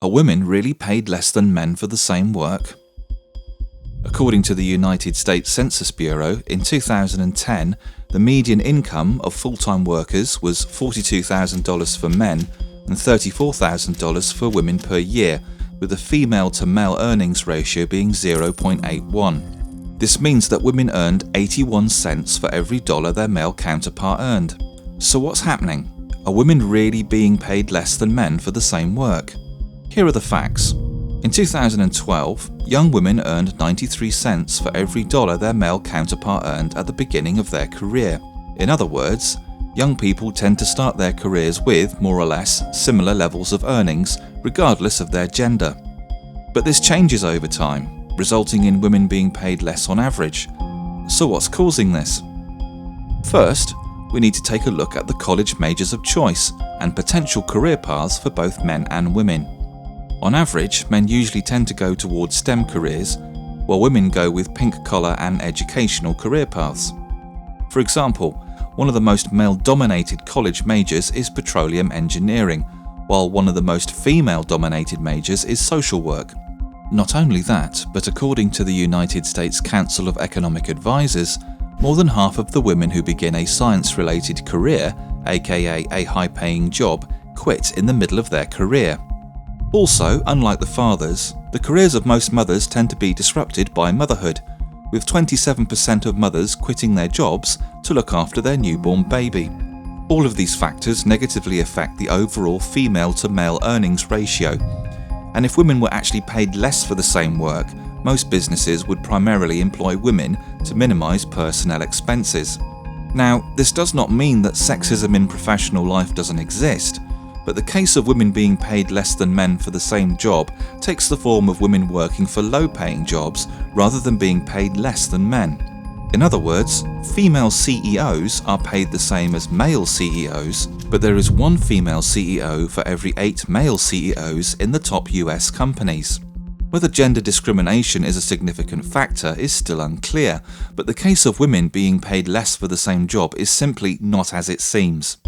Are women really paid less than men for the same work? According to the United States Census Bureau, in 2010, the median income of full-time workers was $42,000 for men and $34,000 for women per year, with the female-to-male earnings ratio being 0.81. This means that women earned 81 cents for every dollar their male counterpart earned. So what's happening? Are women really being paid less than men for the same work? Here are the facts. In 2012, young women earned 93 cents for every dollar their male counterpart earned at the beginning of their career. In other words, young people tend to start their careers with, more or less, similar levels of earnings, regardless of their gender. But this changes over time, resulting in women being paid less on average. So what's causing this? First, we need to take a look at the college majors of choice and potential career paths for both men and women. On average, men usually tend to go towards STEM careers, while women go with pink-collar and educational career paths. For example, one of the most male-dominated college majors is petroleum engineering, while one of the most female-dominated majors is social work. Not only that, but according to the United States Council of Economic Advisors, more than half of the women who begin a science-related career, aka a high-paying job, quit in the middle of their career. Also, unlike the fathers, the careers of most mothers tend to be disrupted by motherhood, with 27% of mothers quitting their jobs to look after their newborn baby. All of these factors negatively affect the overall female-to-male earnings ratio, and if women were actually paid less for the same work, most businesses would primarily employ women to minimize personnel expenses. Now, this does not mean that sexism in professional life doesn't exist, but the case of women being paid less than men for the same job takes the form of women working for low-paying jobs rather than being paid less than men. In other words, female CEOs are paid the same as male CEOs, but there is one female CEO for every 8 male CEOs in the top US companies. Whether gender discrimination is a significant factor is still unclear, but the case of women being paid less for the same job is simply not as it seems.